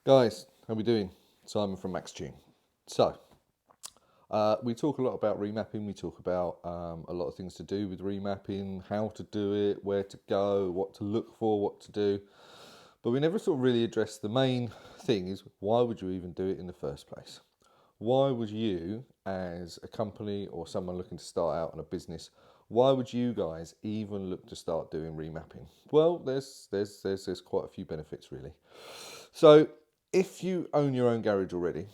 Guys, how we doing? Simon from MaxTune. So, we talk a lot about remapping. We talk about a lot of things to do with remapping, how to do it, where to go, what to look for, what to do. But we never sort of really address the main thing is why would you even do it in the first place? Why would you, as a company or someone looking to start out on a business, why would you guys even look to start doing remapping? Well, there's quite a few benefits really. So, if you own your own garage already,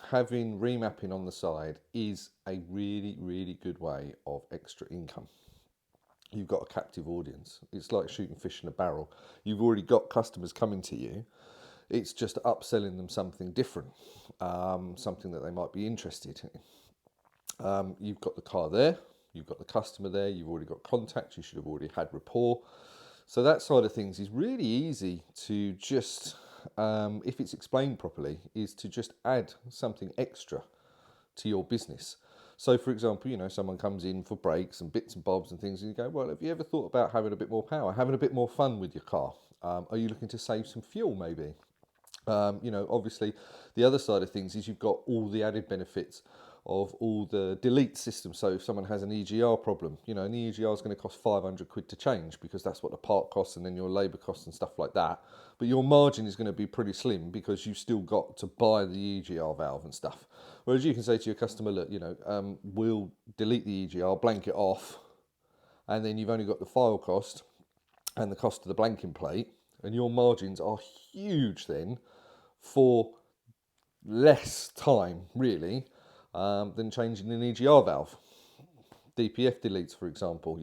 having remapping on the side is a really good way of extra income. You've got a captive audience. It's like shooting fish in a barrel. You've already got customers coming to you. It's just upselling them something different, something that they might be interested in. You've got the car there, you've got the customer there, you've already got contacts, you should have already had rapport. So that side of things is really easy to just, if it's explained properly, is to just add something extra to your business. So, for example, someone comes in for brakes and bits and bobs and things, and you go, well, have you ever thought about having a bit more power, having a bit more fun with your car? Are you looking to save some fuel, maybe? Obviously, the other side of things is you've got all the added benefits of all the delete systems. So if someone has an EGR problem, an EGR is going to cost 500 quid to change because that's what the part costs and then your labour costs and stuff like that. But your margin is going to be pretty slim because you've still got to buy the EGR valve and stuff. Whereas you can say to your customer, look, we'll delete the EGR, blank it off, and then you've only got the file cost and the cost of the blanking plate, and your margins are huge then for less time, really, than changing an EGR valve. DPF deletes, for example,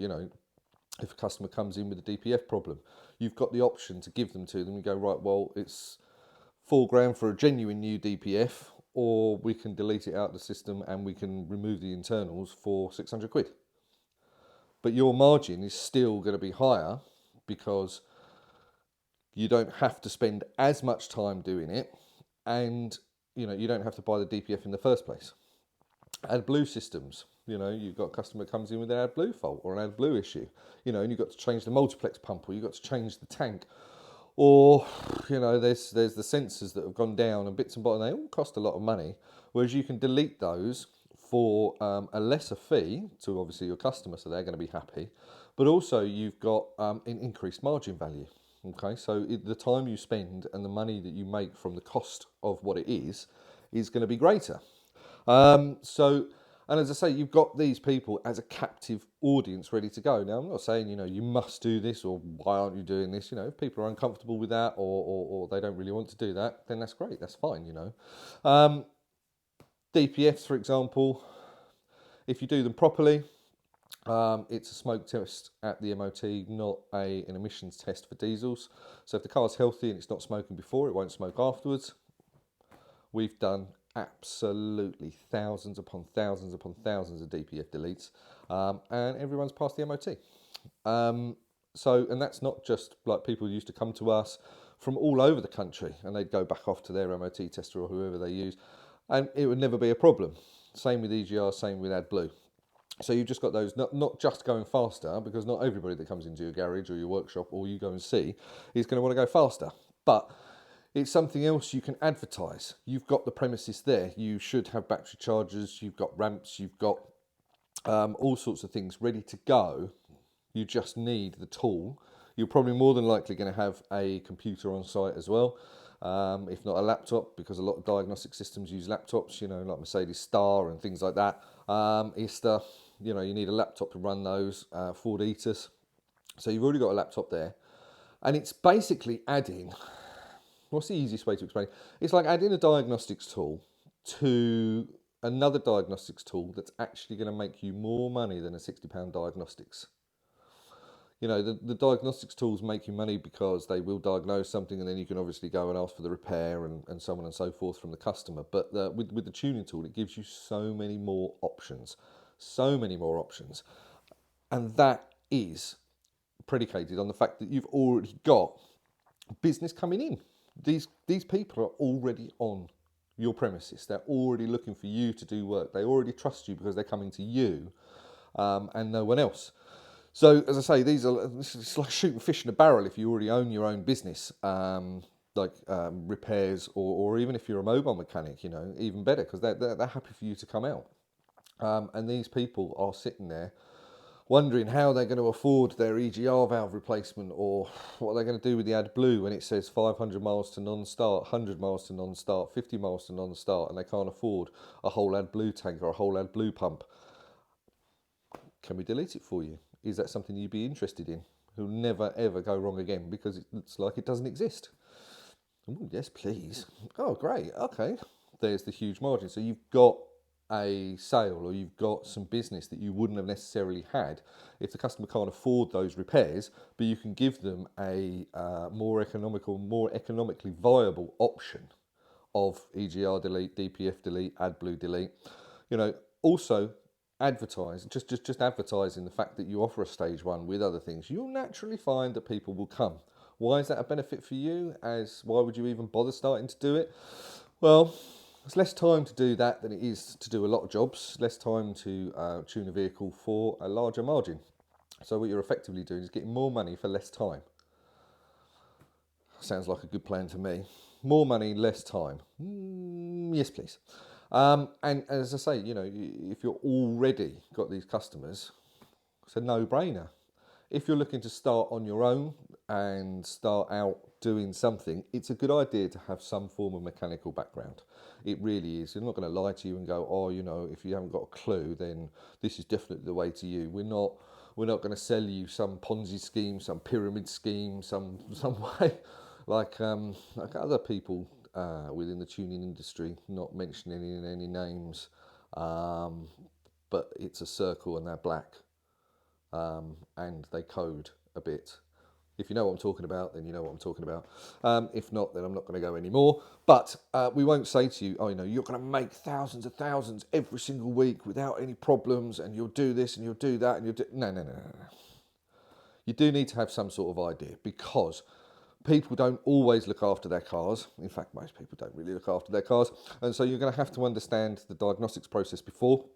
if a customer comes in with a DPF problem, you've got the option to give them to them. You go, right, well, it's £4,000 for a genuine new DPF, or we can delete it out of the system and we can remove the internals for 600 quid. But your margin is still going to be higher because you don't have to spend as much time doing it, and you don't have to buy the DPF in the first place. AdBlue systems, you've got a customer comes in with an AdBlue fault or an AdBlue issue, and you've got to change the multiplex pump, or you've got to change the tank, or there's the sensors that have gone down and bits and bobs, and they all cost a lot of money. Whereas you can delete those for a lesser fee to obviously your customer, so they're going to be happy, but also you've got an increased margin value. Okay, so the time you spend and the money that you make from the cost of what it is going to be greater. And as I say, you've got these people as a captive audience ready to go. Now, I'm not saying, you must do this or why aren't you doing this? If people are uncomfortable with that or they don't really want to do that, then that's great, that's fine, DPFs, for example, if you do them properly, it's a smoke test at the MOT, not an emissions test for diesels. So if the car's healthy and it's not smoking before, it won't smoke afterwards. We've done absolutely thousands upon thousands upon thousands of DPF deletes, and everyone's passed the MOT. And that's not just like people used to come to us from all over the country, and they'd go back off to their MOT tester or whoever they use, and it would never be a problem. Same with EGR, same with AdBlue. So you've just got those, not just going faster, because not everybody that comes into your garage or your workshop or you go and see is going to want to go faster. But it's something else you can advertise. You've got the premises there. You should have battery chargers, you've got ramps, you've got all sorts of things ready to go. You just need the tool. You're probably more than likely going to have a computer on site as well. If not a laptop, because a lot of diagnostic systems use laptops, like Mercedes Star and things like that. Easter, you need a laptop to run those, Ford Eaters. So you've already got a laptop there. And it's basically adding, what's the easiest way to explain it? It's like adding a diagnostics tool to another diagnostics tool that's actually going to make you more money than a £60 diagnostics. The diagnostics tools make you money because they will diagnose something and then you can obviously go and ask for the repair and so on and so forth from the customer. But with the tuning tool, it gives you so many more options. And that is predicated on the fact that you've already got business coming in. These people are already on your premises. They're already looking for you to do work. They already trust you because they're coming to you and no one else. So, as I say, it's like shooting fish in a barrel if you already own your own business. repairs, or even if you're a mobile mechanic, even better, because they're happy for you to come out. And these people are sitting there wondering how they're going to afford their EGR valve replacement, or what they're going to do with the AdBlue when it says 500 miles to non-start, 100 miles to non-start, 50 miles to non-start, and they can't afford a whole AdBlue tank or a whole AdBlue pump. Can we delete it for you? Is that something you'd be interested in? It'll never ever go wrong again because it looks like it doesn't exist. Ooh, yes, please. Oh, great. Okay. There's the huge margin. So you've got a sale, or you've got some business that you wouldn't have necessarily had if the customer can't afford those repairs, but you can give them a more economically viable option of EGR delete, DPF delete, AdBlue delete. Also advertise, just advertising the fact that you offer a stage one with other things. You'll naturally find that people will come. Why is that a benefit for you? As why would you even bother starting to do it? Well, it's less time to do that than it is to do a lot of jobs. Less time to tune a vehicle for a larger margin. So what you're effectively doing is getting more money for less time. Sounds like a good plan to me. More money, less time. Yes, please. And as I say, if you're already got these customers, it's a no-brainer. If you're looking to start on your own and start out doing something, it's a good idea to have some form of mechanical background. It really is. You're not going to lie to you and go, oh, if you haven't got a clue, then this is definitely the way to you. We're not going to sell you some Ponzi scheme, some pyramid scheme, some way like other people within the tuning industry, not mentioning any names, but it's a circle and they're black, and they code a bit. If you know what I'm talking about, then you know what I'm talking about. If not, then I'm not going to go anymore. But we won't say to you, you're going to make thousands of thousands every single week without any problems, and you'll do this and you'll do that and you'll do... No. You do need to have some sort of idea, because people don't always look after their cars. In fact, most people don't really look after their cars. And so you're going to have to understand the diagnostics process before,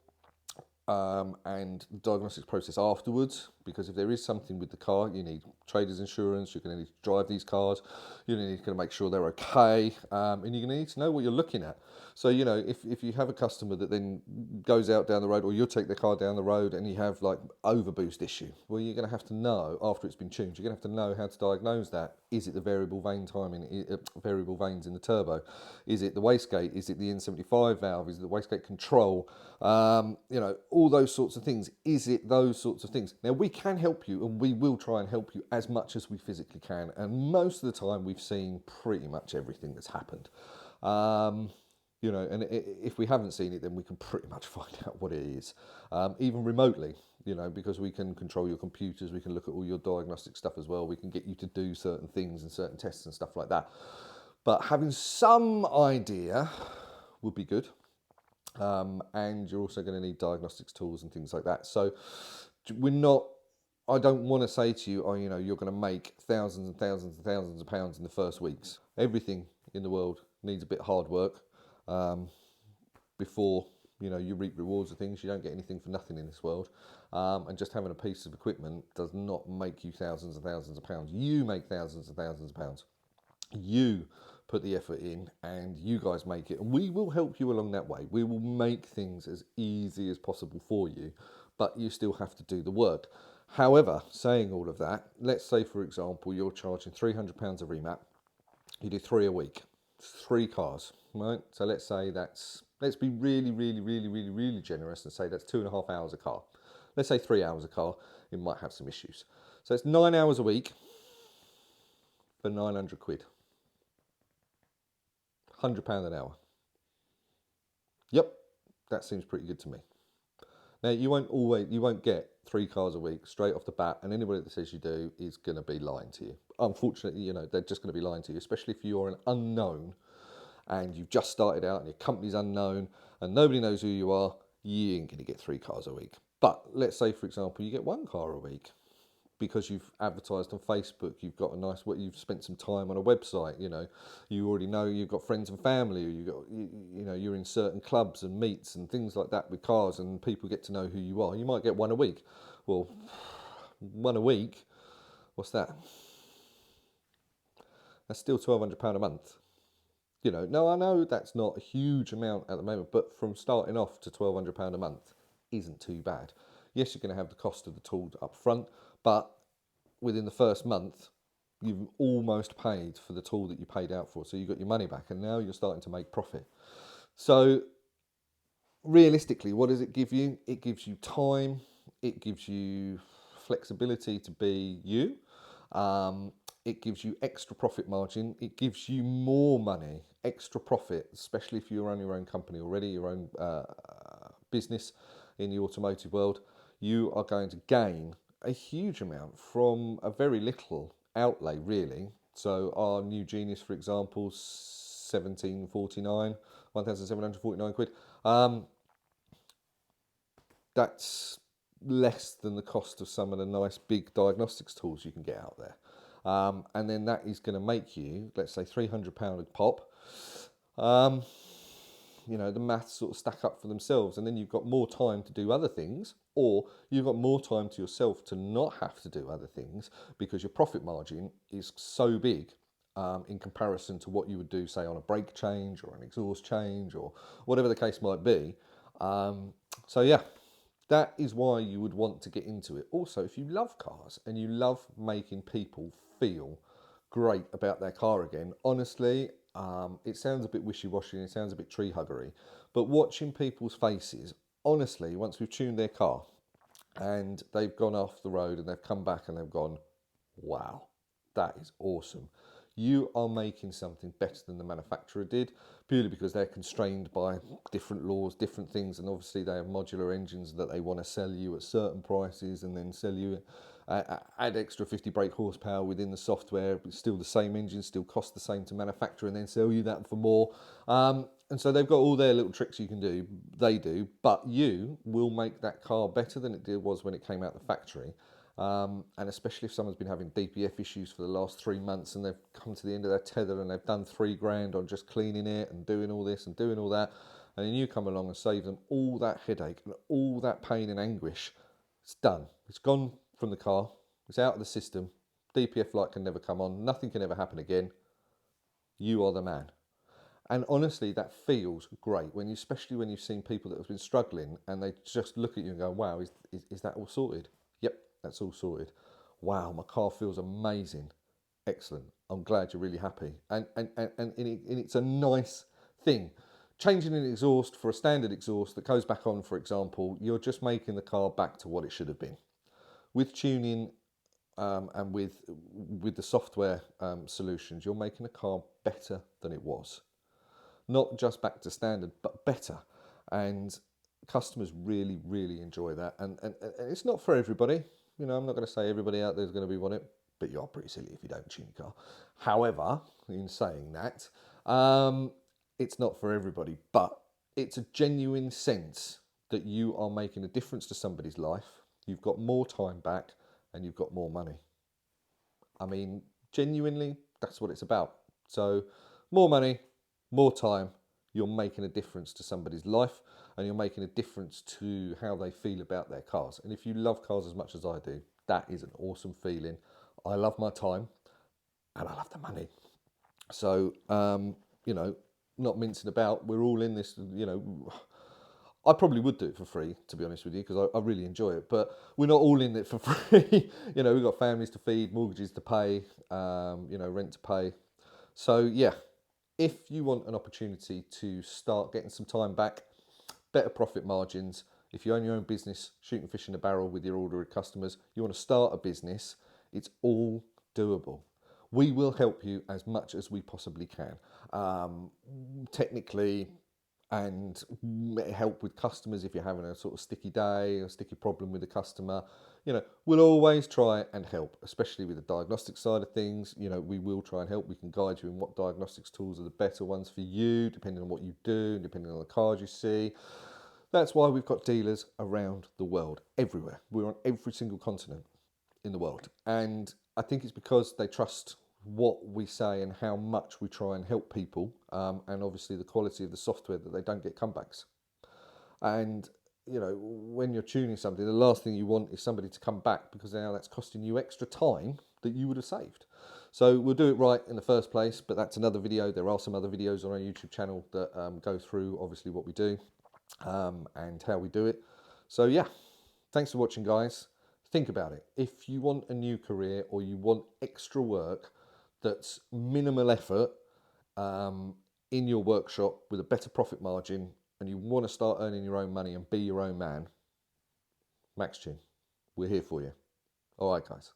and the diagnostics process afterwards, because if there is something with the car, you need trader's insurance, you're going to need to drive these cars, you're going to need to make sure they're okay, and you're going to need to know what you're looking at. So, if you have a customer that then goes out down the road, or you'll take their car down the road and you have like overboost issue, well, you're going to have to know, after it's been tuned, you're going to have to know how to diagnose that. Is it the variable vein timing, variable veins in the turbo? Is it the wastegate? Is it the N75 valve? Is it the wastegate control? All those sorts of things. Is it those sorts of things? Now, we can help you, and we will try and help you as much as we physically can. And most of the time, we've seen pretty much everything that's happened. And if we haven't seen it, then we can pretty much find out what it is, even remotely, because we can control your computers, we can look at all your diagnostic stuff as well, we can get you to do certain things and certain tests and stuff like that. But having some idea would be good. And you're also going to need diagnostics tools and things like that. So I don't want to say to you, you're going to make thousands and thousands and thousands of pounds in the first weeks. Everything in the world needs a bit of hard work before you reap rewards of things. You don't get anything for nothing in this world, and just having a piece of equipment does not make you thousands and thousands of pounds. You make thousands and thousands of pounds. You put the effort in and you guys make it, and we will help you along that way. We will make things as easy as possible for you, but you still have to do the work. However, saying all of that, let's say for example you're charging £300 a remap. You do 3 a week, 3 cars, right? So let's be really, really, really, really, really generous and say that's 2.5 hours a car. Let's say 3 hours a car, it might have some issues. So it's 9 hours a week for 900 quid. £100 an hour. Yep, that seems pretty good to me. Now, you won't get 3 cars a week straight off the bat, and anybody that says you do is going to be lying to you. Unfortunately, they're just going to be lying to you, especially if you're an unknown and you've just started out and your company's unknown and nobody knows who you are. You ain't going to get 3 cars a week. But let's say, for example, you get 1 car a week, because you've advertised on Facebook, you've got you've spent some time on a website, you already know you've got friends and family, or you're in certain clubs and meets and things like that with cars, and people get to know who you are. You might get 1 a week. Well, 1 a week, what's that? That's still £1,200 a month. You know, no, I know that's not a huge amount at the moment, but from starting off to £1,200 a month isn't too bad. Yes, you're going to have the cost of the tool up front, but within the first month, you've almost paid for the tool that you paid out for. So you got your money back, and now you're starting to make profit. So realistically, what does it give you? It gives you time, it gives you flexibility to be you, it gives you extra profit margin, it gives you more money, extra profit, especially if you run your own company already, your own business in the automotive world. You are going to gain a huge amount from a very little outlay, really. So our new Genius, for example, 1749, 1,749 quid. That's less than the cost of some of the nice big diagnostics tools you can get out there. And then that is going to make you, let's say, £300 a pop. You know, the maths sort of stack up for themselves, and then you've got more time to do other things, or you've got more time to yourself to not have to do other things because your profit margin is so big in comparison to what you would do, say, on a brake change or an exhaust change or whatever the case might be. So yeah, that is why you would want to get into it. Also, if you love cars and you love making people feel great about their car again, honestly, it sounds a bit wishy-washy and it sounds a bit tree huggery, but watching people's faces, honestly, once we've tuned their car and they've gone off the road and they've come back and they've gone, wow, that is awesome. You are making something better than the manufacturer did, purely because they're constrained by different laws, different things, and obviously they have modular engines that they want to sell you at certain prices and then sell you, add extra 50 brake horsepower within the software, but still the same engine, still cost the same to manufacture, and then sell you that for more. And so they've got all their little tricks you can do, they do, but you will make that car better than it was when it came out the factory. And especially if someone's been having DPF issues for the last 3 months and they've come to the end of their tether and they've done £3,000 on just cleaning it and doing all this and doing all that, and then you come along and save them all that headache and all that pain and anguish. It's done. It's gone from the car. It's out of the system. DPF light can never come on. Nothing can ever happen again. You are the man. And honestly, that feels great when you, especially when you've seen people that have been struggling and they just look at you and go, wow, is that all sorted? Yep, that's all sorted. Wow, my car feels amazing. Excellent. I'm glad you're really happy. And it's a nice thing. Changing an exhaust for a standard exhaust that goes back on, for example, you're just making the car back to what it should have been. With tuning and with the software solutions, you're making a car better than it was. Not just back to standard, but better. And customers really, really enjoy that. And it's not for everybody. You know, I'm not going to say everybody out there is going to be want it, but you are pretty silly if you don't tune your car. However, in saying that, it's not for everybody, but it's a genuine sense that you are making a difference to somebody's life. You've got more time back and you've got more money. I mean, genuinely, that's what it's about. So, more money, more time, you're making a difference to somebody's life and you're making a difference to how they feel about their cars. And if you love cars as much as I do, that is an awesome feeling. I love my time and I love the money. So, you know, not mincing about, we're all in this, you know. I probably would do it for free, to be honest with you, because I really enjoy it. But we're not all in it for free. You know, we've got families to feed, mortgages to pay, you know, rent to pay. So, yeah, if you want an opportunity to start getting some time back, better profit margins, if you own your own business, shooting fish in a barrel with your order of customers, you want to start a business, it's all doable. We will help you as much as we possibly can. Technically, and help with customers if you're having a sort of sticky day or sticky problem with a customer. You know, we'll always try and help, especially with the diagnostic side of things. You know, we will try and help. We can guide you in what diagnostics tools are the better ones for you, depending on what you do, depending on the cars you see. That's why we've got dealers around the world, everywhere. We're on every single continent in the world. And I think it's because they trust what we say and how much we try and help people, and obviously the quality of the software, that they don't get comebacks. And you know, when you're tuning something, the last thing you want is somebody to come back, because now that's costing you extra time that you would have saved. So we'll do it right in the first place, but that's another video. There are some other videos on our YouTube channel that go through obviously what we do and how we do it. So yeah, thanks for watching, guys. Think about it. If you want a new career or you want extra work that's minimal effort in your workshop with a better profit margin, and you want to start earning your own money and be your own man, Max Tune, we're here for you. All right, guys.